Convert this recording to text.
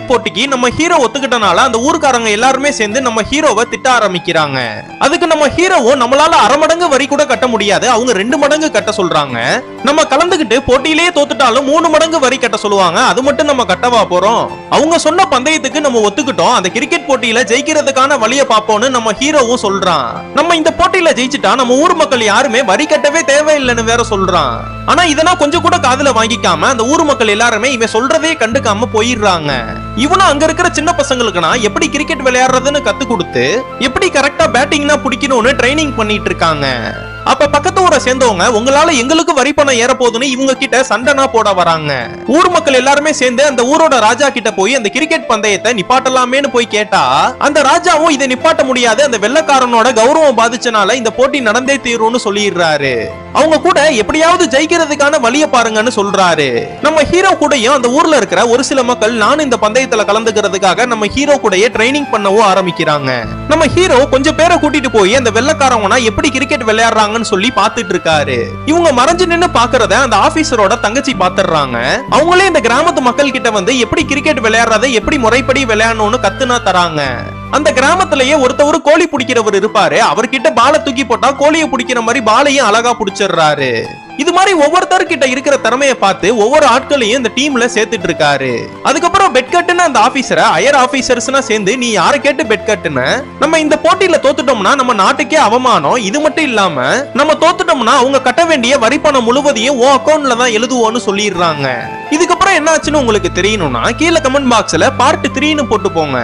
Cricket போட்டிக்கு நம்ம hero ஒத்துக்கிட்டனால அந்த ஊர்க்காரங்க எல்லாருமே சேர்ந்து நம்ம ஹீரோவை திட்ட ஆரம்பிக்கிறாங்க. அதுக்கு நம்ம ஹீரோவும் நம்மளால 1/2 மடங்கு வரி கூட கட்ட முடியாது, அவங்க 2 மடங்கு கட்ட சொல்றாங்க. நம்ம கலந்துகிட்டு போட்டியிலேயே தோத்துட்டாலும் 3 மடங்கு வரி கட்ட சொல்லுவாங்க, அது மட்டும் நம்ம கட்டவா போறோம்? அவங்க சொன்ன பந்தயத்துக்கு நம்ம ஒத்துக்கிட்டோம், அந்த கிரிக்கெட் போட்டியில ஜெயிக்கிறதுக்கான வழியை பார்ப்போம்னு நம்ம ஹீரோவும் சொல்றான். நம்ம இந்த போட்டியில ஜெயிச்சிட்டா நம்ம ஊர் மக்கள் யாருமே வரி கட்டவே தேவையில்லைன்னு வேற சொல்றான். ஆனா இதெல்லாம் கொஞ்சம் கூட காதுல வாங்கிக்காம அந்த ஊர் மக்கள் எல்லாருமே இவன் சொல்றதே கண்டுக்காம போயிடுறாங்க. இவனும் அங்க இருக்கிற சின்ன பசங்களுக்குனா எப்படி கிரிக்கெட் விளையாடுறதுன்னு கத்து கொடுத்து எப்படி கரெக்டா பேட்டிங்னா பிடிக்கணும்னு ட்ரைனிங் பண்ணிட்டு இருக்காங்க. அப்ப பக்கத்து ஊரை சேர்ந்தவங்க உங்களால எங்களுக்கு வரி பணம் ஏற போகுதுன்னு இவங்க கிட்ட சண்டைனா போட வராங்க. ஊர் மக்கள் எல்லாருமே சேர்ந்து அந்த ஊரோட ராஜா கிட்ட போய் அந்த கிரிக்கெட் பந்தயத்தை நிப்பாட்டலாமேன்னு போய் கேட்டா அந்த ராஜாவும் இதை நிப்பாட்ட முடியாது, அந்த வெள்ளக்காரனோட கௌரவம் பாதிச்சனால இந்த போட்டி நடந்தே தீரும்னு சொல்லிடுறாரு. அவங்க கூட எப்படியாவது ஜெயிக்கிறதுக்கான வழியை பாருங்கன்னு சொல்றாரு. நம்ம ஹீரோ கூடயும் அந்த ஊர்ல இருக்கிற ஒரு சில மக்கள் நான் இந்த பந்தயத்துல கலந்துக்கிறதுக்காக நம்ம ஹீரோ கூடயே ட்ரைனிங் பண்ணவும் ஆரம்பிக்கிறாங்க. நம்ம ஹீரோ கொஞ்சம் பேரை கூட்டிட்டு போய் அந்த வெள்ளக்காரவனா எப்படி கிரிக்கெட் விளையாடுறாங்க சொல்லி பாத்துட்டு இருக்காரு. இவங்க மறைஞ்சு நின்னு பாக்குறத அந்த ஆபீசரோட தங்கச்சி பாத்துறாங்க. அவங்களே இந்த கிராமத்து மக்கள் கிட்ட வந்து எப்படி கிரிக்கெட் விளையாடுறதை எப்படி முறைப்படி விளையாடணும்னு கத்துனா தராங்க. அந்த கிராமத்திலேயே ஒருத்தவர் கோழி பிடிக்கிறவர் இருப்பாரு, அவர்கிட்ட பாலை தூக்கி போட்டா கோழியை பிடிக்கிற மாதிரி பாலையும் அழகா பிடிச்சிடுறாரு. இது மாதிரி ஒவ்வொருத்தர்கிட்ட இருக்கிற திறமையை பார்த்து ஒவ்வொரு ஆட்களையும் இந்த டீம்ல சேர்த்துட்டு இருக்காரு. அதுக்கப்புறம் பெட் கட்டுன்னு அந்த ஆபீசரை ஹையர் ஆபீசர்ஸ்னா சேர்ந்து நீ யாரை கேட்டு பெட் கட்டுன, நம்ம இந்த போட்டியில தோத்துட்டோம்னா நம்ம நாட்டுக்கே அவமானம், இது மட்டும் இல்லாம நம்ம தோத்துட்டோம்னா அவங்க கட்ட வேண்டிய வரி பணம் முழுவதையும் உன் அக்கௌண்ட்ல தான் எழுதுவோம்னு சொல்லிடுறாங்க. இதுக்கப்புறம் என்ன ஆச்சுன்னு உங்களுக்கு தெரியணும்னா கீழே கமெண்ட் பாக்ஸ்ல பார்ட் 3ன்னு போட்டு போங்க.